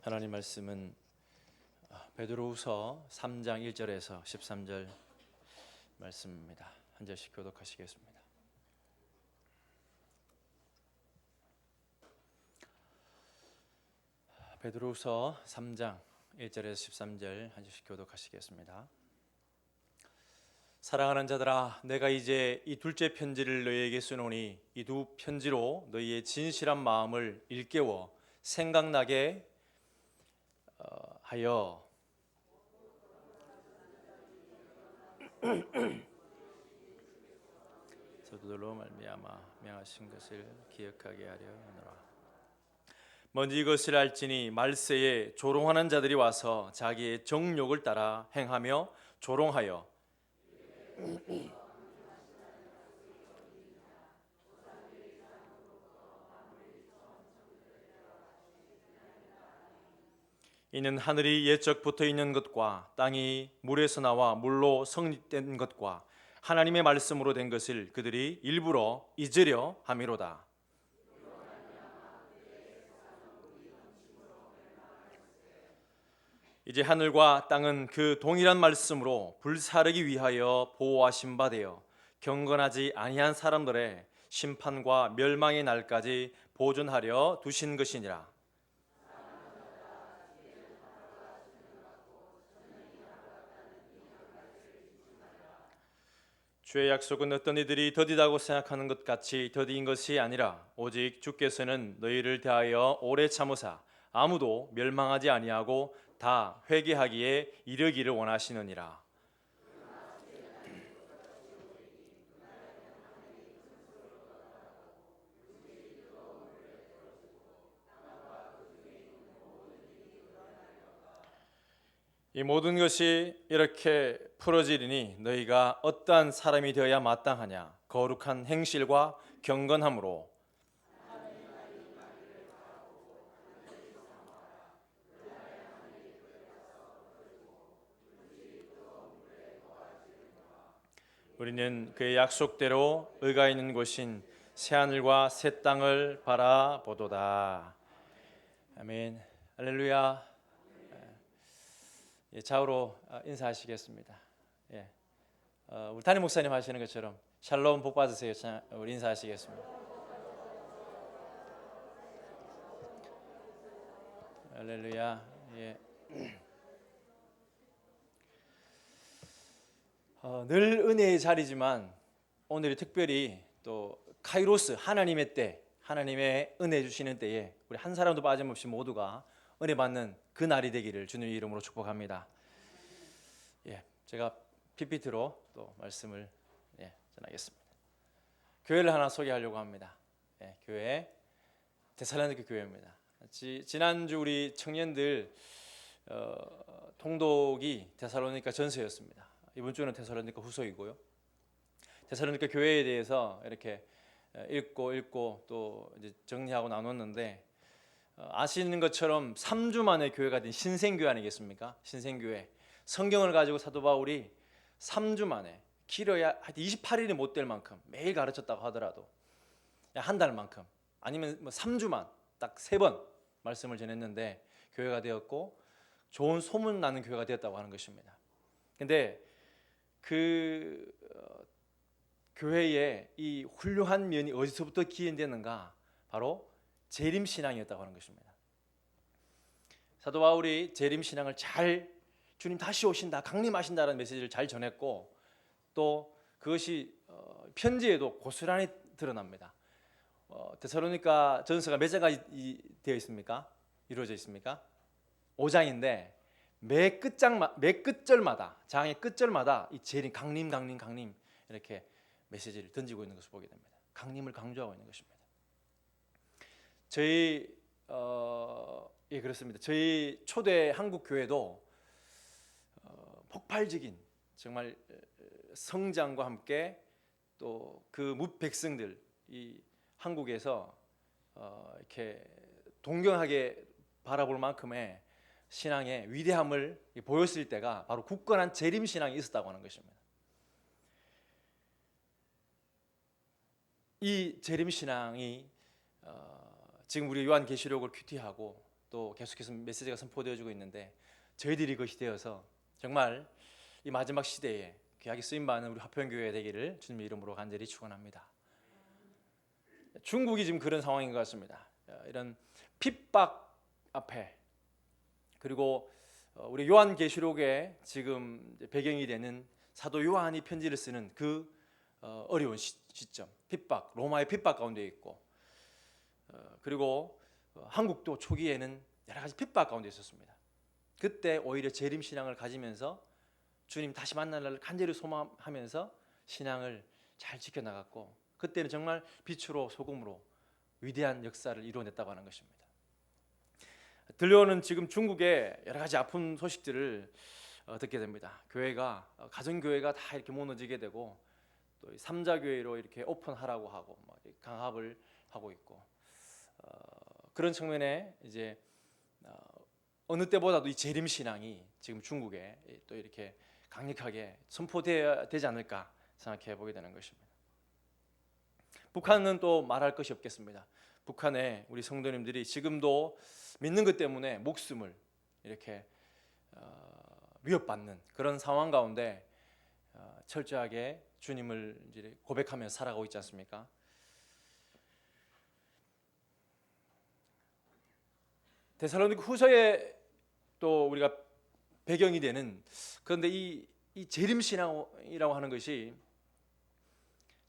하나님 말씀은 베드로후서 3장 1절에서 13절 말씀입니다. 한 절씩 교독하시겠습니다. 베드로후서 3장 1절에서 13절 한 절씩 교독하시겠습니다. 사랑하는 자들아, 내가 이제 이 둘째 편지를 너희에게 쓰노니 이 두 편지로 너희의 진실한 마음을 일깨워 생각나게 하여 저들로 말미암아 명하신 것을 기억하게 하려 하노라. 먼저 이것을 알지니 말세에 조롱하는 자들이 와서 자기의 정욕을 따라 행하며 조롱하여 이는 하늘이 옛적 붙어 있는 것과 땅이 물에서 나와 물로 성립된 것과 하나님의 말씀으로 된 것을 그들이 일부러 잊으려 함이로다. 이제 하늘과 땅은 그 동일한 말씀으로 불사르기 위하여 보호하신 바 되어 경건하지 아니한 사람들의 심판과 멸망의 날까지 보존하려 두신 것이니라. 주의 약속은 어떤 이들이 더디다고 생각하는 것 같이 더디인 것이 아니라 오직 주께서는 너희를 대하여 오래 참으사 아무도 멸망하지 아니하고 다 회개하기에 이르기를 원하시느니라. 이 모든 것이 이렇게 풀어지리니 너희가 어떠한 사람이 되어야 마땅하냐? 거룩한 행실과 경건함으로 우리는 그의 약속대로 의가 있는 곳인 새하늘과 새 땅을 바라보도다. 아멘. 할렐루야. 좌우로 인사하시겠습니다. 우리 담임 목사님 하시는 것처럼 샬롬 복 받으세요. 우리 인사하시겠습니다. 할렐루야. 늘 은혜의 자리지만 오늘이 특별히 또 카이로스 하나님의 때, 하나님의 은혜 주시는 때에 우리 한 사람도 빠짐없이 모두가 은혜 받는 그 날이 되기를 주님의 이름으로 축복합니다. 제가 PPT로 또 말씀을 전하겠습니다. 교회를 하나 소개하려고 합니다. 교회 데살로니가 교회입니다. 지난주 우리 청년들 통독이 데살로니가 전서였습니다. 이번 주는 데살로니가 후서이고요. 데살로니가 교회에 대해서 이렇게 읽고 또 이제 정리하고 나눴는데 아시는 것처럼 3주 만에 교회가 된 신생교회 아니겠습니까? 신생교회. 성경을 가지고 사도 바울이 3주 만에 길어야 28일이 못 될 만큼 매일 가르쳤다고 하더라도 한 달만큼 아니면 3주만 딱 3번 말씀을 전했는데 교회가 되었고 좋은 소문 나는 교회가 되었다고 하는 것입니다. 근데 그 교회의 이 훌륭한 면이 어디서부터 기인되는가? 바로 재림신앙이었다고 하는 것입니다. 사도 바울이 재림신앙을 잘 주님 다시 오신다, 강림하신다라는 메시지를 잘 전했고 또 그것이 편지에도 고스란히 드러납니다. 데살로니가 전서가 몇 장까지 되어 있습니까? 이루어져 있습니까? 5장인데 매 끝절마다 장의 끝절마다 이 재림, 강림 이렇게 메시지를 던지고 있는 것을 보게 됩니다. 강림을 강조하고 있는 것입니다. 그렇습니다. 저희 초대 한국 교회도 폭발적인 정말 성장과 함께 또 그 백성들 이 한국에서 이렇게 동경하게 바라볼 만큼의 신앙의 위대함을 보였을 때가 바로 굳건한 재림 신앙이 있었다고 하는 것입니다. 이 재림 신앙이 지금 우리 요한계시록을 큐티하고 또 계속해서 메시지가 선포되어지고 있는데 저희들이 그것이 되어서 정말 이 마지막 시대에 귀하게 쓰임받는 우리 화평교회 되기를 주님의 이름으로 간절히 축원합니다. 중국이 지금 그런 상황인 것 같습니다. 이런 핍박 앞에, 그리고 우리 요한계시록에 지금 배경이 되는 사도 요한이 편지를 쓰는 그 어려운 시점, 핍박, 로마의 핍박 가운데 있고, 그리고 한국도 초기에는 여러 가지 핍박 가운데 있었습니다. 그때 오히려 재림 신앙을 가지면서 주님 다시 만날 날을 간절히 소망하면서 신앙을 잘 지켜나갔고, 그때는 정말 빛으로 소금으로 위대한 역사를 이루어냈다고 하는 것입니다. 들려오는 지금 중국의 여러 가지 아픈 소식들을 듣게 됩니다. 교회가, 가정교회가 다 이렇게 무너지게 되고, 또 삼자교회로 이렇게 오픈하라고 하고 강압을 하고 있고, 그런 측면에 이제 어느 때보다도 이 재림 신앙이 지금 중국에 또 이렇게 강력하게 선포되어야 되지 않을까 생각해 보게 되는 것입니다. 북한은 또 말할 것이 없겠습니다. 북한의 우리 성도님들이 지금도 믿는 것 때문에 목숨을 이렇게 위협받는 그런 상황 가운데 철저하게 주님을 이제 고백하며 살아가고 있지 않습니까? 데살로니가 후서에 또 우리가 배경이 되는, 그런데 이 재림 신앙이라고 하는 것이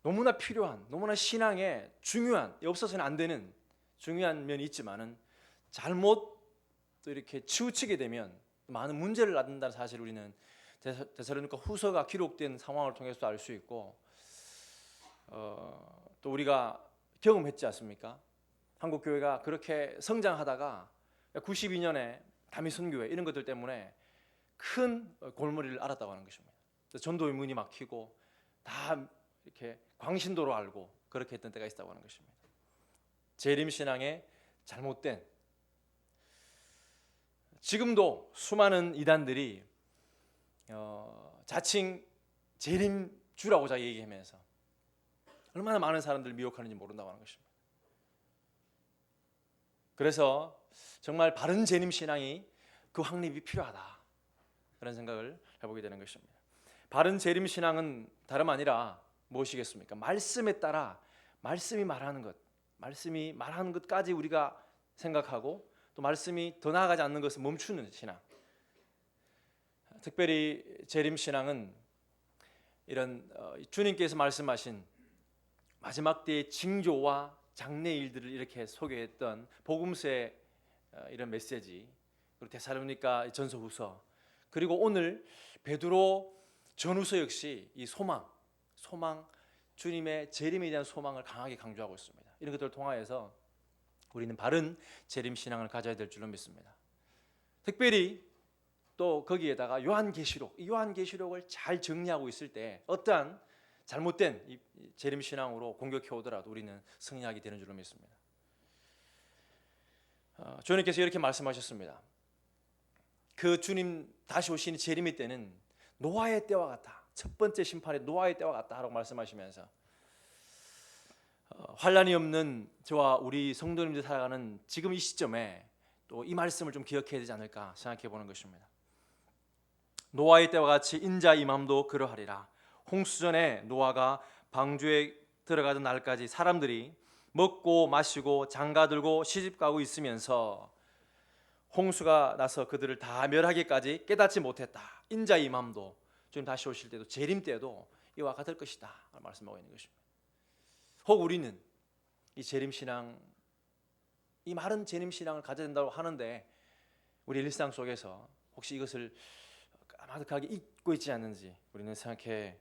너무나 필요한, 너무나 신앙에 중요한, 없어서는 안 되는 중요한 면이 있지만은 잘못 또 이렇게 치우치게 되면 많은 문제를 낳는다는 사실을 우리는 데살로니가 후서가 기록된 상황을 통해서 알 수 있고, 또 우리가 경험했지 않습니까? 한국 교회가 그렇게 성장하다가 92년에 다미선교회 이런 것들 때문에 큰 골머리를 앓았다고 하는 것입니다. 전도의 문이 막히고 다 이렇게 광신도로 알고 그렇게 했던 때가 있다고 하는 것입니다. 재림신앙의 잘못된, 지금도 수많은 이단들이 자칭 재림주라고 자기 얘기하면서 얼마나 많은 사람들을 미혹하는지 모른다고 하는 것입니다. 그래서 정말 바른 재림신앙이 그 확립이 필요하다, 그런 생각을 해보게 되는 것입니다. 바른 재림신앙은 다름 아니라 무엇이겠습니까? 말씀에 따라 말씀이 말하는 것까지 우리가 생각하고, 또 말씀이 더 나아가지 않는 것을 멈추는 신앙. 특별히 재림신앙은 이런 주님께서 말씀하신 마지막 때의 징조와 장래일들을 이렇게 소개했던 복음서의 이런 메시지, 그리고 데살로니가 전서후서, 그리고 오늘 베드로 전후서 역시 이 소망, 주님의 재림에 대한 소망을 강하게 강조하고 있습니다. 이런 것들을 통하여서 우리는 바른 재림 신앙을 가져야 될 줄로 믿습니다. 특별히 또 거기에다가 요한계시록을 잘 정리하고 있을 때 어떠한 잘못된 이 재림 신앙으로 공격해 오더라도 우리는 승리하게 되는 줄로 믿습니다. 주님께서 이렇게 말씀하셨습니다. 그 주님 다시 오시는 재림의 때는 노아의 때와 같다, 첫 번째 심판의 노아의 때와 같다 라고 말씀하시면서 환난이 없는 저와 우리 성도님들 살아가는 지금 이 시점에 또 이 말씀을 좀 기억해야 되지 않을까 생각해 보는 것입니다. 노아의 때와 같이 인자 임함도 그러하리라. 홍수전에 노아가 방주에 들어가던 날까지 사람들이 먹고 마시고 장가들고 시집가고 있으면서 홍수가 나서 그들을 다 멸하기까지 깨닫지 못했다. 인자 임함도, 주님 다시 오실 때도 재림 때도 이와 같을 것이다 말씀하고 있는 것입니다. 혹 우리는 이 재림신앙, 이 마른 재림신앙을 가져야 된다고 하는데 우리 일상 속에서 혹시 이것을 까마득하게 잊고 있지 않는지 우리는 생각해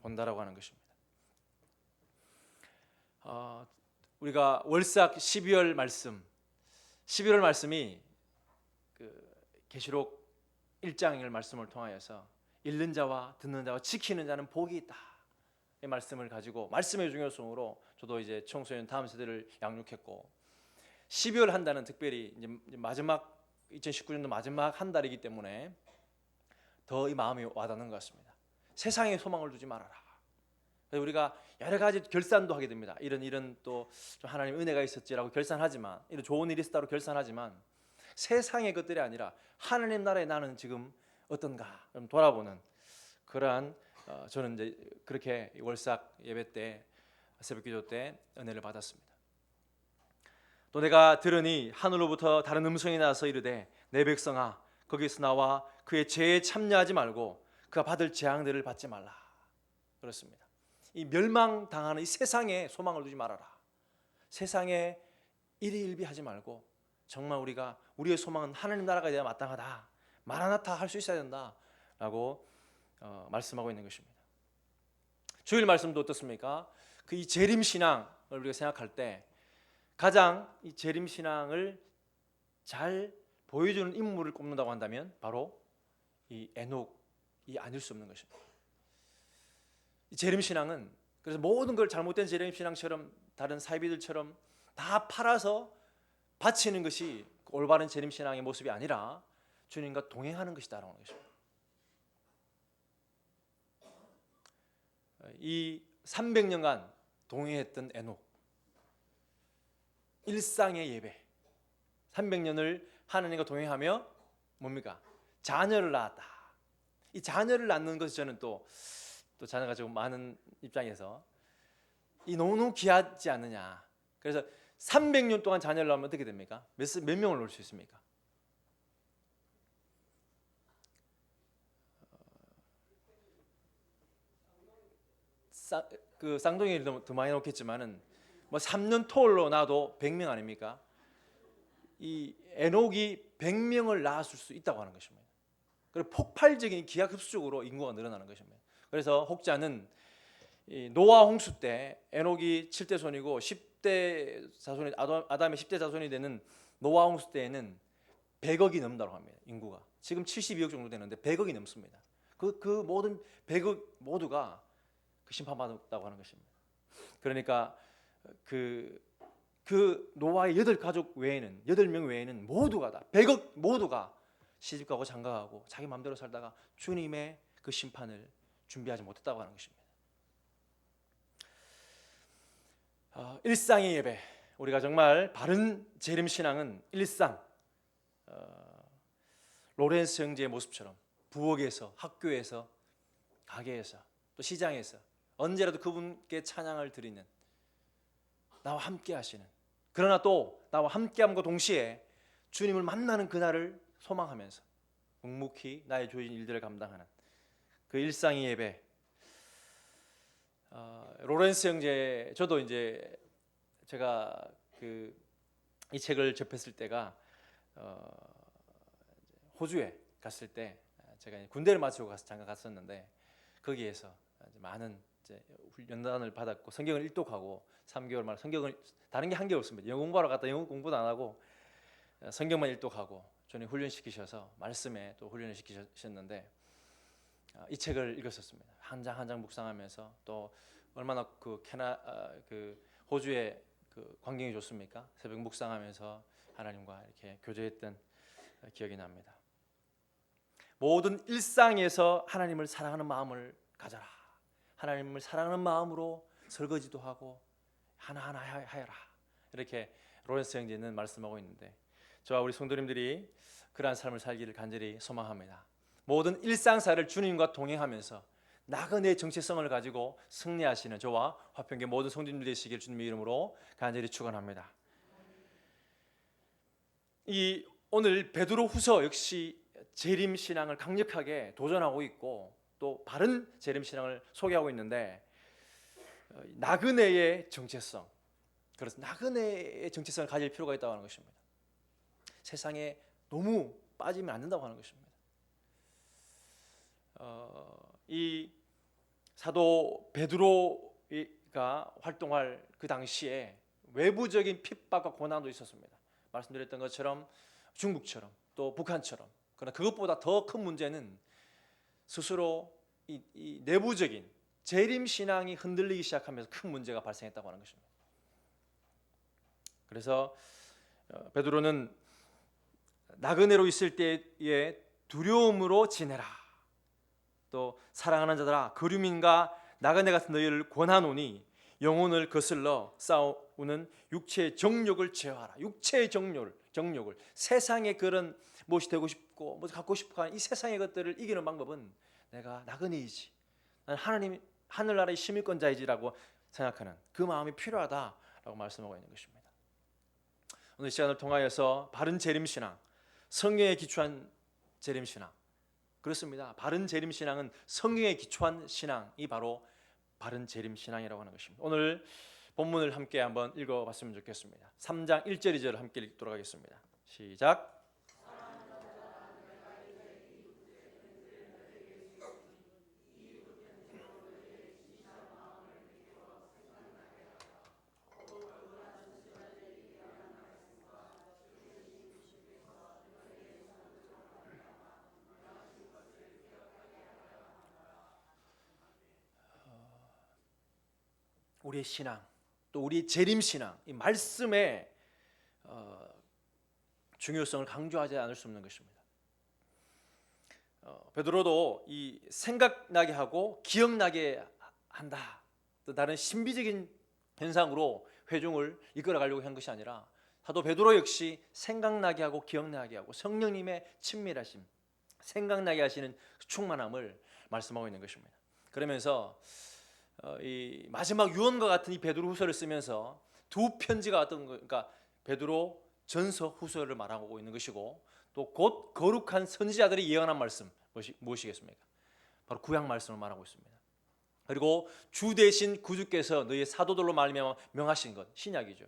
본다라고 하는 것입니다. 우리가 월삭 12월 말씀이 그 계시록 1장의 말씀을 통하여서 읽는 자와 듣는 자와 지키는 자는 복이 있다, 이 말씀을 가지고 말씀의 중요성으로 저도 이제 청소년 다음 세대를 양육했고, 12월 한 달은 특별히 이제 마지막 2019년도 마지막 한 달이기 때문에 더 이 마음이 와닿는 것 같습니다. 세상에 소망을 두지 말아라. 그래서 우리가 여러 가지 결산도 하게 됩니다. 이런 또 하나님의 은혜가 있었지라고 결산하지만, 이런 좋은 일이 있었다고 결산하지만, 세상의 것들이 아니라 하나님 나라에 나는 지금 어떤가 돌아보는 그러한 저는 이제 그렇게 월삭 예배 때 새벽기도 때 은혜를 받았습니다. 또 내가 들으니 하늘로부터 다른 음성이 나서 이르되 내 백성아 거기서 나와 그의 죄에 참여하지 말고 그가 받을 재앙들을 받지 말라. 그렇습니다. 이 멸망당하는 이 세상에 소망을 두지 말아라. 세상에 일희일비하지 말고 정말 우리의 소망은 하나님 나라가 되어야 마땅하다. 마라나타 할 수 있어야 된다라고 말씀하고 있는 것입니다. 주일 말씀도 어떻습니까? 그 이 재림 신앙을 우리가 생각할 때 가장 이 재림 신앙을 잘 보여주는 인물을 꼽는다고 한다면 바로 이 에녹이 아닐 수 없는 것입니다. 이 재림 신앙은 그래서 모든 걸 잘못된 재림 신앙처럼 다른 사이비들처럼 다 팔아서 바치는 것이 올바른 재림 신앙의 모습이 아니라 주님과 동행하는 것이다라는 것입니다. 이 300년간 동행했던 에녹, 일상의 예배, 300년을 하나님과 동행하며 뭡니까? 자녀를 낳았다. 이 자녀를 낳는 것이 저는 또 자녀가 좀 많은 입장에서 이 너무 귀하지 않느냐. 그래서 300년 동안 자녀를 낳으면 어떻게 됩니까? 몇 명을 놓을 수 있습니까? 그 쌍둥이를 더 많이 놓겠지만은 뭐 3년 토올로 낳아도 100명 아닙니까? 이 에녹이 100명을 낳았을 수 있다고 하는 것입니다. 그리고 폭발적인 기하급수적으로 인구가 늘어나는 것입니다. 그래서 혹자는 이 노아 홍수 때 에녹이 7대 손이고 10대 자손이 아담의 10대 자손이 되는 노아 홍수 때에는 100억이 넘는다고 합니다. 인구가 지금 72억 정도 되는데 100억이 넘습니다. 그 모든 100억 모두가 그 심판받았다고 하는 것입니다. 그러니까 그 노아의 8가족 외에는 8명 외에는 모두가 다 100억 모두가 시집가고 장가가고 자기 마음대로 살다가 주님의 그 심판을 준비하지 못했다고 하는 것입니다. 일상의 예배, 우리가 정말 바른 재림 신앙은 일상 로렌스 형제의 모습처럼 부엌에서, 학교에서, 가게에서, 또 시장에서 언제라도 그분께 찬양을 드리는, 나와 함께 하시는, 그러나 또 나와 함께함과 동시에 주님을 만나는 그날을 소망하면서 묵묵히 나의 주어진 일들을 감당하는 그 일상의 예배. 로렌스 형제, 저도 이제 제가 이 책을 접했을 때가 호주에 갔을 때 제가 군대를 마치고 잠깐 갔었는데 거기에서 많은 연단을 받았고 성경을 일독하고 3개월 만에 성경을 다른 게 한 개 없습니다. 영어 공부하러 갔다 영어 공부도 안 하고 성경만 일독하고 주님 훈련시키셔서 말씀에 또 훈련을 시키셨는데 이 책을 읽었었습니다. 한 장 한 장 묵상하면서 또 얼마나 그 호주의 그 광경이 좋습니까? 새벽 묵상하면서 하나님과 이렇게 교제했던 기억이 납니다. 모든 일상에서 하나님을 사랑하는 마음을 가져라. 하나님을 사랑하는 마음으로 설거지도 하고 하나하나 하여라. 이렇게 로렌스 형제는 말씀하고 있는데 저와 우리 성도님들이 그러한 삶을 살기를 간절히 소망합니다. 모든 일상사를 주님과 동행하면서 나그네의 정체성을 가지고 승리하시는 저와 화평교회 모든 성도님들 되시길 주님의 이름으로 간절히 축원합니다. 이 오늘 베드로후서 역시 재림 신앙을 강력하게 도전하고 있고 또 바른 재림 신앙을 소개하고 있는데 나그네의 정체성, 그래서 나그네의 정체성을 가질 필요가 있다고 하는 것입니다. 세상에 너무 빠지면 안 된다고 하는 것입니다. 이 사도 베드로가 활동할 그 당시에 외부적인 핍박과 고난도 있었습니다. 말씀드렸던 것처럼 중국처럼 또 북한처럼. 그러나 그것보다 더 큰 문제는 스스로 이 내부적인 재림 신앙이 흔들리기 시작하면서 큰 문제가 발생했다고 하는 것입니다. 그래서 베드로는 나그네로 있을 때의 두려움으로 지내라. 또 사랑하는 자들아, 거류민과 나그네 같은 너희를 권하노니 영혼을 거슬러 우는 육체의 정욕을 제어하라. 육체의 정욕을 세상의 그런 무엇이 되고 싶고 무엇 갖고 싶어 하는 이 세상의 것들을 이기는 방법은 내가 나그네이지, 나는 하나님 하늘나라의 시민권자이지라고 생각하는 그 마음이 필요하다라고 말씀하고 있는 것입니다. 오늘 시간을 통하여서 바른 재림신앙, 성경에 기초한 재림신앙, 그렇습니다. 바른 재림신앙은 성경에 기초한 신앙이 바로 바른 재림신앙이라고 하는 것입니다. 오늘 본문을 함께 한번 읽어봤으면 좋겠습니다. 3장 1절 2절을 함께 읽도록 하겠습니다. 시작. 우리의 신앙, 또 우리의 재림신앙, 이 말씀의 중요성을 강조하지 않을 수 없는 것입니다. 베드로도 이 생각나게 하고 기억나게 한다, 또 다른 신비적인 현상으로 회중을 이끌어가려고 한 것이 아니라 사도 베드로 역시 생각나게 하고 기억나게 하고 성령님의 친밀하심, 생각나게 하시는 충만함을 말씀하고 있는 것입니다. 그러면서 이 마지막 유언과 같은 이 베드로후서를 쓰면서 두 편지가 어떤 그러니까 베드로 전서 후서를 말하고 있는 것이고, 또 곧 거룩한 선지자들이 예언한 말씀 무엇이겠습니까? 바로 구약 말씀을 말하고 있습니다. 그리고 주 대신 구주께서 너희의 사도들로 말미암아 명하신 것, 신약이죠.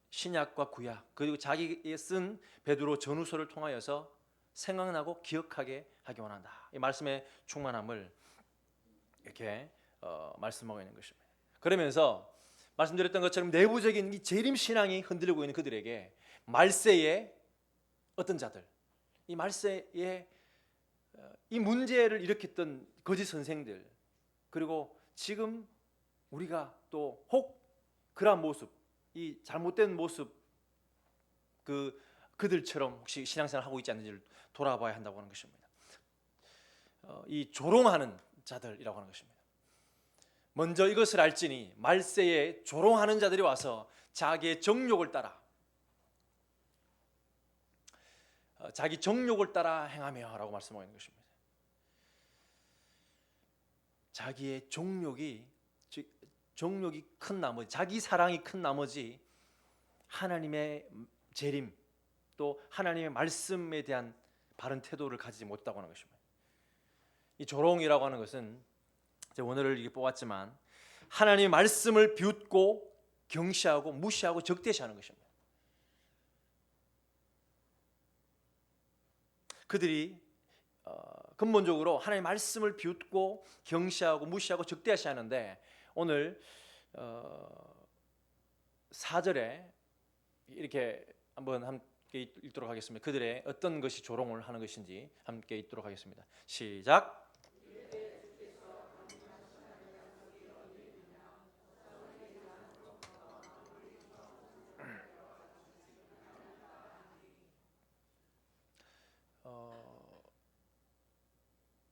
신약과 구약, 그리고 자기가 쓴 베드로 전후서를 통하여서 생각나고 기억하게 하기 원한다. 이 말씀의 충만함을 이렇게 말씀하고 있는 것입니다. 그러면서 말씀드렸던 것처럼 내부적인 이 재림 신앙이 흔들리고 있는 그들에게 말세에 어떤 자들, 이 말세에 이 문제를 일으켰던 거짓 선생들, 그리고 지금 우리가 또 혹 그러한 모습, 이 잘못된 모습, 그들처럼 혹시 신앙생활 하고 있지 않는지를 돌아봐야 한다고 하는 것입니다. 이 조롱하는 자들이라고 하는 것입니다. 먼저 이것을 알지니 말세에 조롱하는 자들이 와서 자기의 정욕을 따라 행하며 라고 말씀하고 있는 것입니다. 자기의 정욕이 큰 나머지, 자기 사랑이 큰 나머지 하나님의 재림, 또 하나님의 말씀에 대한 바른 태도를 가지지 못했다고 하는 것입니다. 이 조롱이라고 하는 것은 원어를 이게 뽑았지만 하나님의 말씀을 비웃고 경시하고 무시하고 적대시하는 것입니다. 그들이 근본적으로 하나님의 말씀을 비웃고 경시하고 무시하고 적대시하는데, 오늘 4절에 이렇게 한번 함께 읽도록 하겠습니다. 그들의 어떤 것이 조롱을 하는 것인지 함께 읽도록 하겠습니다. 시작.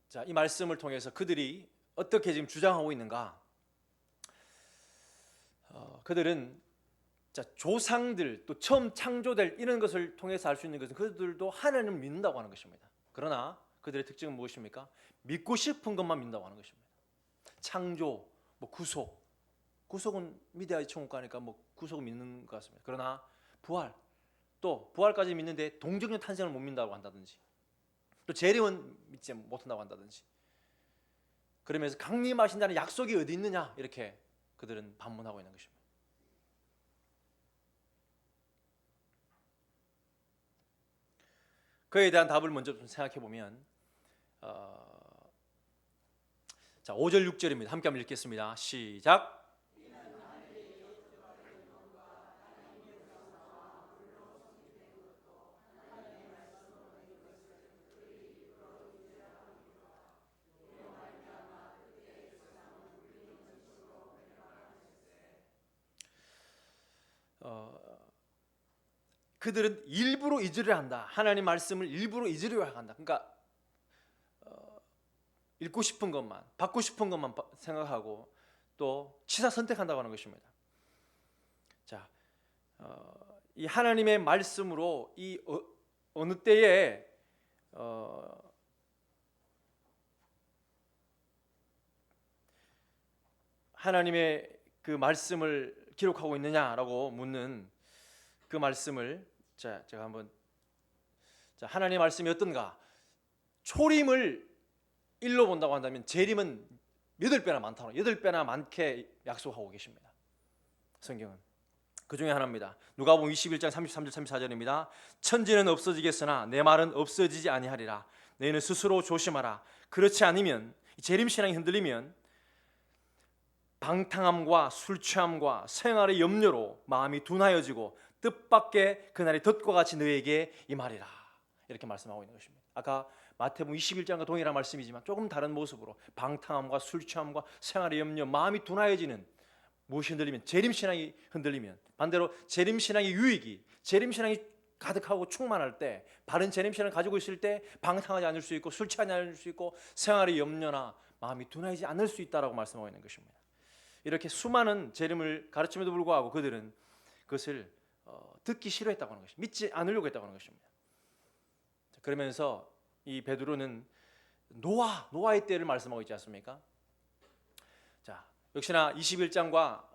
자, 이 말씀을 통해서 그들이 어떻게 지금 주장하고 있는가? 그들은 조상들, 또 처음 창조될 이런 것을 통해서 알 수 있는 것은 그들도 하나님을 믿는다고 하는 것입니다. 그러나 그들의 특징은 무엇입니까? 믿고 싶은 것만 믿는다고 하는 것입니다. 창조, 구속은 믿어야지 천국 가니까 구속은 믿는 것 같습니다. 그러나 부활까지 믿는데 동정적 탄생을 못 믿는다고 한다든지, 또 재림은 믿지 못한다고 한다든지, 그러면서 강림하신다는 약속이 어디 있느냐, 이렇게 그들은 반문하고 있는 것입니다. 그에 대한 답을 먼저 좀 생각해 보면, 자, 5절 6절입니다. 함께 한번 읽겠습니다. 시작. 그들은 일부러 잊으려 한다. 하나님 말씀을 일부러 잊으려 한다. 그러니까 읽고 싶은 것만, 받고 싶은 것만 생각하고 또 취사 선택한다고 하는 것입니다. 자, 이 하나님의 말씀으로 이 어느 때에 하나님의 그 말씀을 기록하고 있느냐라고 묻는 그 말씀을 제가 한번 하나님의 말씀이 어떤가? 초림을 1로 본다고 한다면 재림은 8배나 많다고 8배나 많게 약속하고 계십니다. 성경은 그 중에 하나입니다. 누가복음 21장 33절 34절입니다. 천지는 없어지겠으나 내 말은 없어지지 아니하리라. 너희는 스스로 조심하라. 그렇지 않으면 재림 신앙이 흔들리면 방탕함과 술 취함과 생활의 염려로 마음이 둔하여지고 뜻밖의 그날이 덫과 같이 너에게 임하리라. 이렇게 말씀하고 있는 것입니다. 아까 마태복음 21장과 동일한 말씀이지만 조금 다른 모습으로 방탕함과 술 취함과 생활의 염려, 마음이 둔하여지는 무엇이 흔들리면 재림신앙이 흔들리면 반대로 재림신앙의 유익이 재림신앙이 가득하고 충만할 때 바른 재림신앙을 가지고 있을 때 방탕하지 않을 수 있고 술 취하지 않을 수 있고 생활의 염려나 마음이 둔하지 않을 수 있다라고 말씀하고 있는 것입니다. 이렇게 수많은 재림을 가르침에도 불구하고 그들은 그것을 듣기 싫어했다고 하는 것입니다. 믿지 않으려고 했다고 하는 것입니다. 그러면서 이 베드로는 노아의 때를 말씀하고 있지 않습니까? 자, 역시나 21장과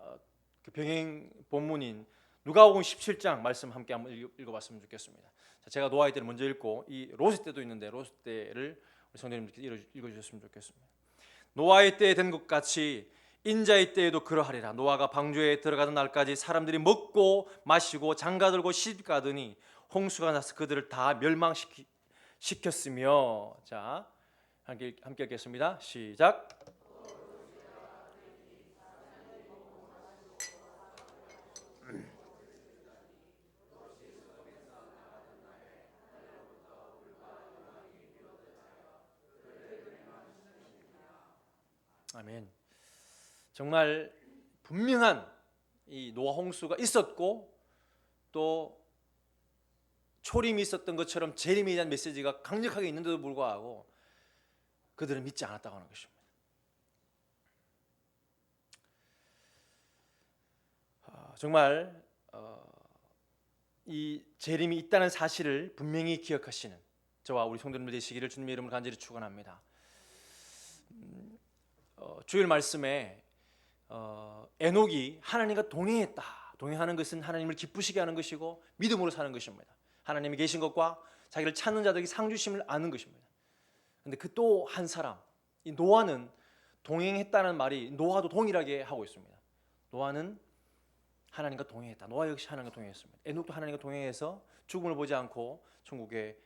그 병행 본문인 누가복음 17장 말씀 함께 한번 읽어봤으면 좋겠습니다. 자, 제가 노아의 때를 먼저 읽고 이 롯의 때도 있는데 롯의 때를 우리 성도님들께 읽어주셨으면 좋겠습니다. 노아의 때에 된 것 같이 인자의 때에도 그러하리라. 노아가 방주에 들어가던 날까지 사람들이 먹고 마시고 장가들고 시집가더니 홍수가 나서 그들을 다 멸망시켰으며. 자, 함께 읽겠습니다. 시작. 아멘. 정말 분명한 이 노아 홍수가 있었고 또 초림이 있었던 것처럼 재림에 대한 메시지가 강력하게 있는데도 불구하고 그들은 믿지 않았다고 하는 것입니다. 정말 이 재림이 있다는 사실을 분명히 기억하시는 저와 우리 성도님들 되시기를 주님의 이름으로 간절히 축원합니다. 주일 말씀에 에녹이 하나님과 동행했다. 동행하는 것은 하나님을 기쁘시게 하는 것이고 믿음으로 사는 것입니다. 하나님이 계신 것과 자기를 찾는 자들에게 상주심을 아는 것입니다. 그런데 그 또 한 사람, 이 노아는 동행했다는 말이 노아도 동일하게 하고 있습니다. 노아는 하나님과 동행했다. 노아 역시 하나님과 동행했습니다. 에녹도 하나님과 동행해서 죽음을 보지 않고 천국에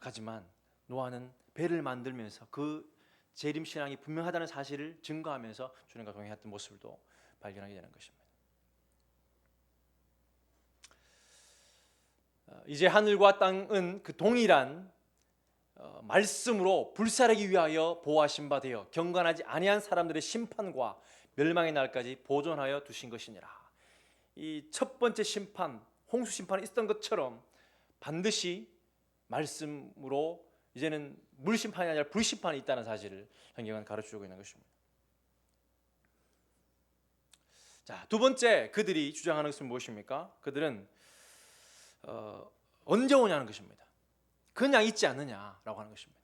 가지만 노아는 배를 만들면서 그 재림 신앙이 분명하다는 사실을 증거하면서 주님과 동행했던 모습도 발견하게 되는 것입니다. 이제 하늘과 땅은 그 동일한 말씀으로 불사르기 위하여 보호하신 바 되어 경건하지 아니한 사람들의 심판과 멸망의 날까지 보존하여 두신 것이니라. 이 첫 번째 심판, 홍수 심판이 있었던 것처럼 반드시 말씀으로 이제는 물 심판이 아니라 불 심판이 있다는 사실을 성경은 가르쳐주고 있는 것입니다. 자, 두 번째 그들이 주장하는 것은 무엇입니까? 그들은 언제 오냐는 것입니다. 그냥 있지 않느냐라고 하는 것입니다.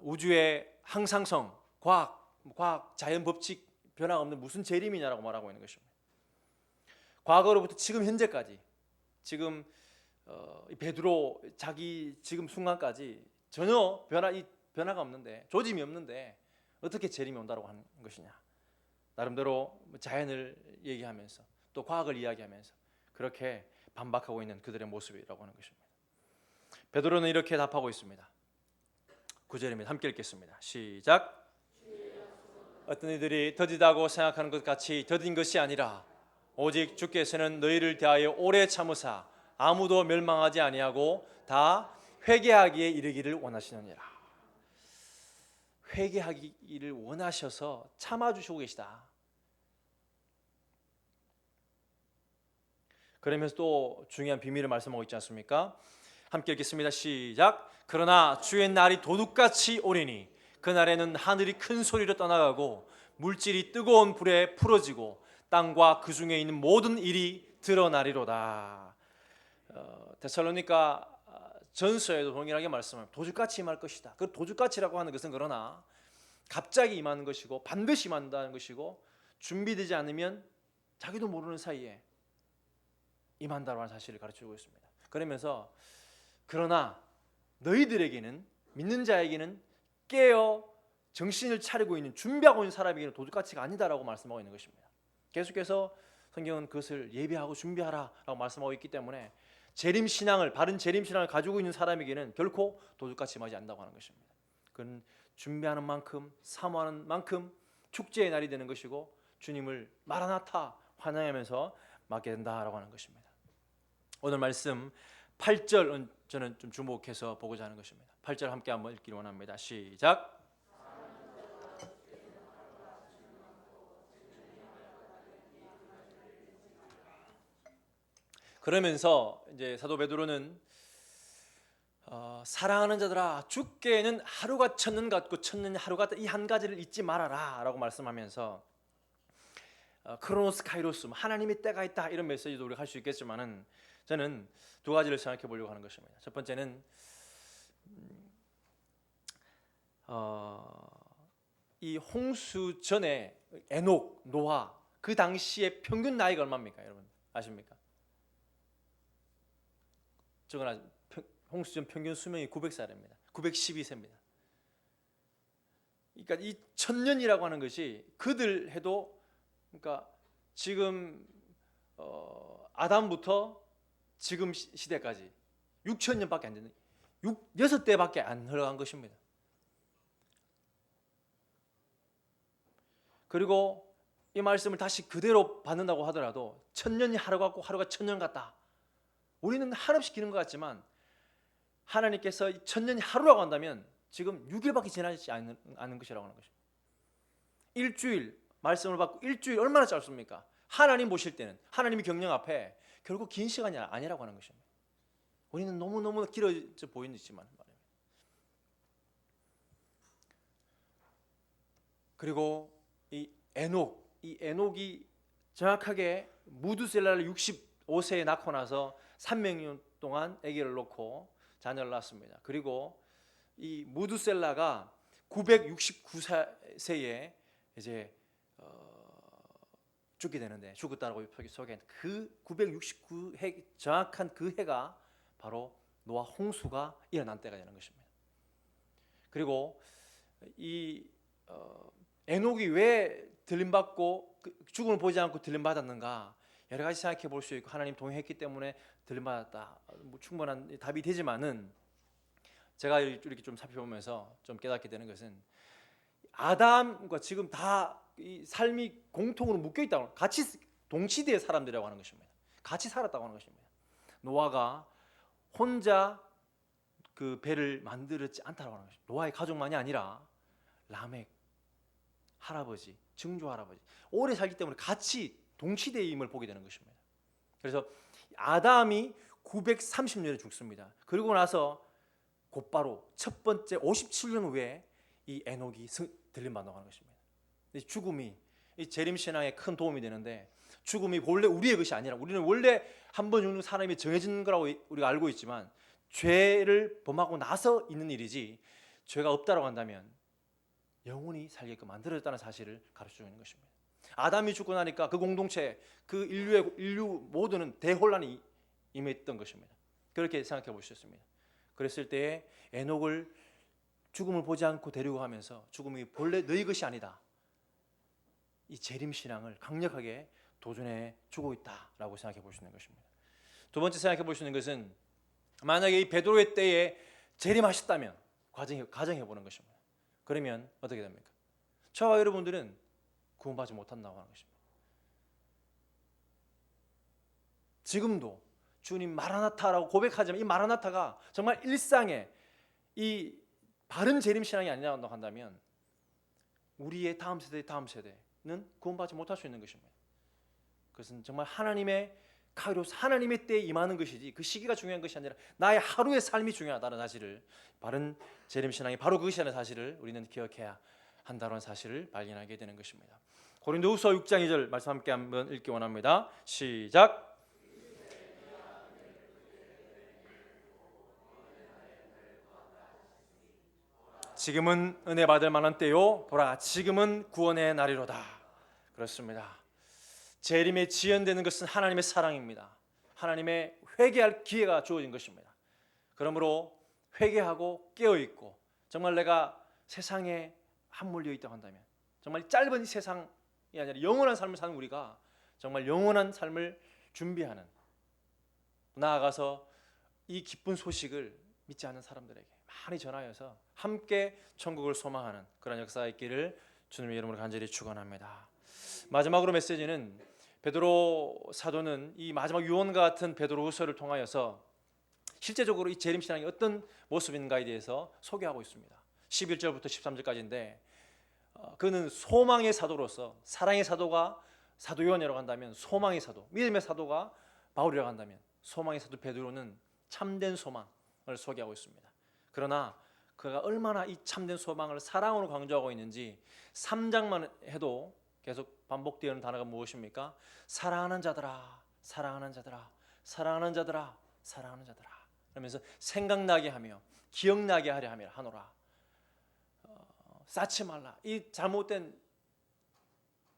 우주의 항상성, 과학, 자연 법칙 변화 없는 무슨 재림이냐라고 말하고 있는 것입니다. 과거로부터 지금 현재까지, 지금 베드로 자기 지금 순간까지 전혀 변화가 없는데, 조짐이 없는데 어떻게 재림이 온다고 하는 것이냐. 나름대로 자연을 얘기하면서 또 과학을 이야기하면서 그렇게 반박하고 있는 그들의 모습이라고 하는 것입니다. 베드로는 이렇게 답하고 있습니다. 9절입니다. 함께 읽겠습니다. 시작. 어떤 이들이 더디다고 생각하는 것 같이 더딘 것이 아니라 오직 주께서는 너희를 대하여 오래 참으사 아무도 멸망하지 아니하고 다 회개하기에 이르기를 원하시느니라. 회개하기를 원하셔서 참아주시고 계시다. 그러면서 또 중요한 비밀을 말씀하고 있지 않습니까? 함께 읽겠습니다. 시작. 그러나 주의 날이 도둑같이 오리니 그날에는 하늘이 큰 소리로 떠나가고 물질이 뜨거운 불에 풀어지고 땅과 그 중에 있는 모든 일이 드러나리로다. 데살로니가 전서에도 동일하게 말씀합니다. 도주같이 임할 것이다. 그 도주같이라고 하는 것은 그러나 갑자기 임하는 것이고 반드시 임한다는 것이고 준비되지 않으면 자기도 모르는 사이에 임한다고 하는 사실을 가르쳐주고 있습니다. 그러면서 그러나 너희들에게는, 믿는 자에게는 깨어 정신을 차리고 있는, 준비하고 있는 사람에게는 도둑가치가 아니다라고 말씀하고 있는 것입니다. 계속해서 성경은 그것을 예비하고 준비하라라고 말씀하고 있기 때문에 재림신앙을, 바른 재림신앙을 가지고 있는 사람에게는 결코 도둑같이 임하지 않는다고 하는 것입니다. 그건 준비하는 만큼, 사모하는 만큼 축제의 날이 되는 것이고 주님을 마라나타 환영하면서 맞게 된다라고 하는 것입니다. 오늘 말씀 8절 저는 좀 주목해서 보고자 하는 것입니다. 8절 함께 한번 읽기를 원합니다. 시작. 그러면서 이제 사도 베드로는 사랑하는 자들아, 주께는 하루가 천년 같고 천년이 하루가 같다, 이 한 가지를 잊지 말아라 라고 말씀하면서 크로노스 카이로스, 하나님의 때가 있다, 이런 메시지도 우리가 할 수 있겠지만은 저는 두 가지를 생각해 보려고 하는 것입니다. 첫 번째는 이 홍수 전에 에녹, 노아, 그 당시의 평균 나이가 얼마입니까? 여러분 아십니까? 저건 홍수 전 평균 수명이 900살입니다. 912세입니다. 그러니까 이 천년이라고 하는 것이 그들 해도, 그러니까 지금 아담부터 지금 시대까지 6천년밖에 안 되는, 6대밖에 안 흘러간 것입니다. 그리고 이 말씀을 다시 그대로 받는다고 하더라도 천년이 하루 같고 하루가 천년 같다. 우리는 한없이 기는 것 같지만 하나님께서 천년이 하루라고 한다면 지금 6일밖에 지나지 않는 것이라고 하는 것입니다. 일주일 말씀을 받고 일주일 얼마나 짧습니까? 하나님 보실 때는, 하나님의 경영 앞에 결국 긴 시간이 아니라고 하는 것입니다. 우리는 너무너무 길어져 보이지만 말입니다. 그리고 이 에녹이 정확하게 무두셀라를 65세에 낳고 나서 300년 동안 아기를 놓고 자녀를 낳았습니다. 그리고 이 무두셀라가 969세에 이제 죽게 되는데, 죽었다고 소개한 그 969해, 정확한 그 해가 바로 노아 홍수가 일어난 때가 되는 것입니다. 그리고 이 에녹이 왜 들림받고 죽음을 보지 않고 들림받았는가, 여러 가지 생각해 볼 수 있고 하나님 동행했기 때문에 들림받았다, 충분한 답이 되지만은 제가 이렇게 좀 살펴보면서 좀 깨닫게 되는 것은 아담과 지금 다 이 삶이 공통으로 묶여 있다고, 같이 동시대의 사람들이라고 하는 것입니다. 같이 살았다고 하는 것입니다. 노아가 혼자 그 배를 만들었지 않다고 하는 것입니다. 노아의 가족만이 아니라 라멕 할아버지, 증조 할아버지, 오래 살기 때문에 같이 동시대임을 보게 되는 것입니다. 그래서 아담이 930년에 죽습니다. 그리고 나서 곧바로 첫 번째 57년 후에 이 에녹이 들림받는다고 하는 것입니다. 죽음이 이 재림신앙에 큰 도움이 되는데, 죽음이 원래 우리의 것이 아니라, 우리는 원래 한 번 죽는 사람이 정해진 거라고 우리가 알고 있지만 죄를 범하고 나서 있는 일이지, 죄가 없다라고 한다면 영원히 살게끔 만들어졌다는 사실을 가르쳐주는 것입니다. 아담이 죽고 나니까 그 공동체, 그 인류 모두는 대혼란이 임했던 것입니다. 그렇게 생각해 볼 수 있습니다. 그랬을 때에 에녹을 죽음을 보지 않고 데리고 가면서 죽음이 본래 너희 것이 아니다, 이 재림신앙을 강력하게 도전해 주고 있다라고 생각해 볼 수 있는 것입니다. 두 번째 생각해 볼 수 있는 것은, 만약에 이 베드로의 때에 재림하셨다면 가정해 보는 것입니다. 그러면 어떻게 됩니까? 저와 여러분들은 구원받지 못한다고 하는 것입니다. 지금도 주님 마라나타라고 고백하지만 이 마라나타가 정말 일상의 이 바른 재림신앙이 아니라고 한다면 우리의 다음 세대는 구원받지 못할 수 있는 것입니다. 그것은 정말 하나님의 카이로스, 하나님의 때에 임하는 것이지 그 시기가 중요한 것이 아니라 나의 하루의 삶이 중요하다는 사실을, 바른 재림신앙이 바로 그것이라는 사실을 우리는 기억해야 한다는 사실을 발견하게 되는 것입니다. 고린도후서 6장 2절 말씀 함께 한번 읽기 원합니다. 시작. 지금은 은혜 받을 만한 때요. 보라, 지금은 구원의 날이로다. 그렇습니다. 재림에 지연되는 것은 하나님의 사랑입니다. 하나님의 회개할 기회가 주어진 것입니다. 그러므로 회개하고 깨어있고, 정말 내가 세상에 함몰되어 있다고 한다면, 정말 짧은 이 세상이 아니라 영원한 삶을 사는 우리가 정말 영원한 삶을 준비하는, 나아가서 이 기쁜 소식을 믿지 않는 사람들에게 많이 전하여서 함께 천국을 소망하는 그런 역사가 있기를 주님의 이름으로 간절히 축원합니다. 마지막으로 메시지는 베드로 사도는 이 마지막 유언과 같은 베드로후서를 통하여서 실제적으로 이 재림신앙이 어떤 모습인가에 대해서 소개하고 있습니다. 11절부터 13절까지인데 그는 소망의 사도로서, 사랑의 사도가 사도 요한이라고 한다면 소망의 사도, 믿음의 사도가 바울이라고 한다면 소망의 사도 베드로는 참된 소망을 소개하고 있습니다. 그러나 그가 얼마나 이 참된 소망을 사랑으로 강조하고 있는지 3장만 해도 계속 반복되는 단어가 무엇입니까? 사랑하는 자들아, 사랑하는 자들아, 사랑하는 자들아, 사랑하는 자들아, 그러면서 생각나게 하며 기억나게 하려 하노라. 쌓지 말라. 이 잘못된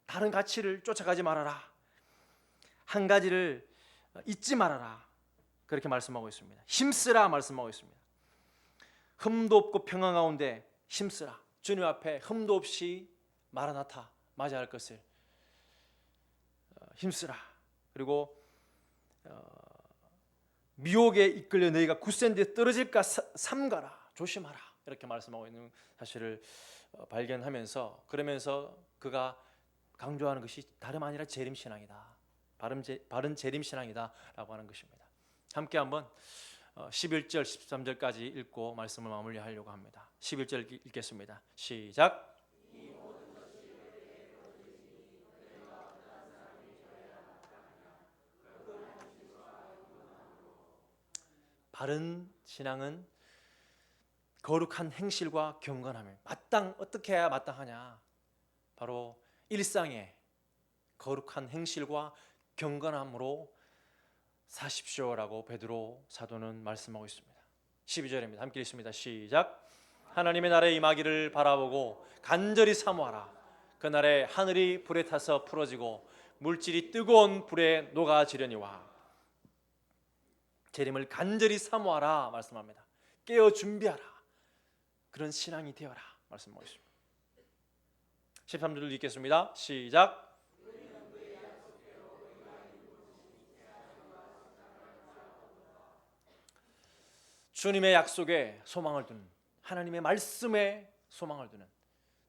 다른 가치를 쫓아가지 말아라. 한 가지를 잊지 말아라. 그렇게 말씀하고 있습니다. 힘쓰라 말씀하고 있습니다. 흠도 없고 평안 가운데 힘쓰라. 주님 앞에 흠도 없이 마라나타 맞이할 것을 힘쓰라. 그리고 미혹에 이끌려 너희가 굳센 데 떨어질까 삼가라. 조심하라. 이렇게 말씀하고 있는 사실을 발견하면서, 그러면서 그가 강조하는 것이 다름 아니라 재림신앙이다. 바른 재림신앙이다 라고 하는 것입니다. 함께 한번 11절 13절까지 읽고 말씀을 마무리하려고 합니다. 11절 읽겠습니다. 시작. 바른 신앙은 거룩한 행실과 경건함을 어떻게 해야 마땅하냐? 바로 일상에 거룩한 행실과 경건함으로 사십시오라고 베드로 사도는 말씀하고 있습니다. 12절입니다. 함께 읽습니다. 시작. 하나님의 나라에 임하기를 바라보고 간절히 사모하라. 그날에 하늘이 불에 타서 풀어지고 물질이 뜨거운 불에 녹아지려니와. 재림을 간절히 사모하라 말씀합니다. 깨어 준비하라. 그런 신앙이 되어라 말씀하고 있습니다. 13절 읽겠습니다. 시작. 주님의 약속에 소망을 두는, 하나님의 말씀에 소망을 두는,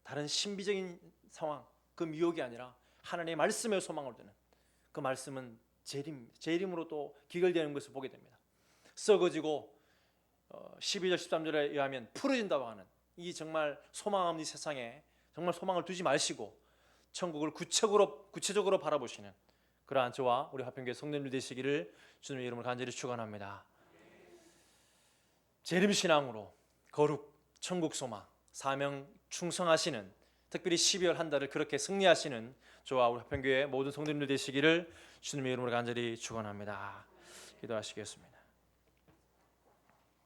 다른 신비적인 상황, 그 미혹이 아니라 하나님의 말씀에 소망을 두는, 그 말씀은 재림으로 또 기결되는 것을 보게 됩니다. 썩어지고 12절 13절에 의하면 풀어진다고 하는 이 정말 소망 없는 세상에 정말 소망을 두지 마시고 천국을 구체적으로 바라보시는 그러한 저와 우리 화평교회 성도님들 되시기를 주님의 이름으로 간절히 축원합니다. 재림신앙으로 거룩, 천국 소망, 사명 충성하시는, 특별히 12월 한 달을 그렇게 승리하시는 저와 우리 화평교회 모든 성도님들 되시기를 주님의 이름으로 간절히 축원합니다. 기도하시겠습니다.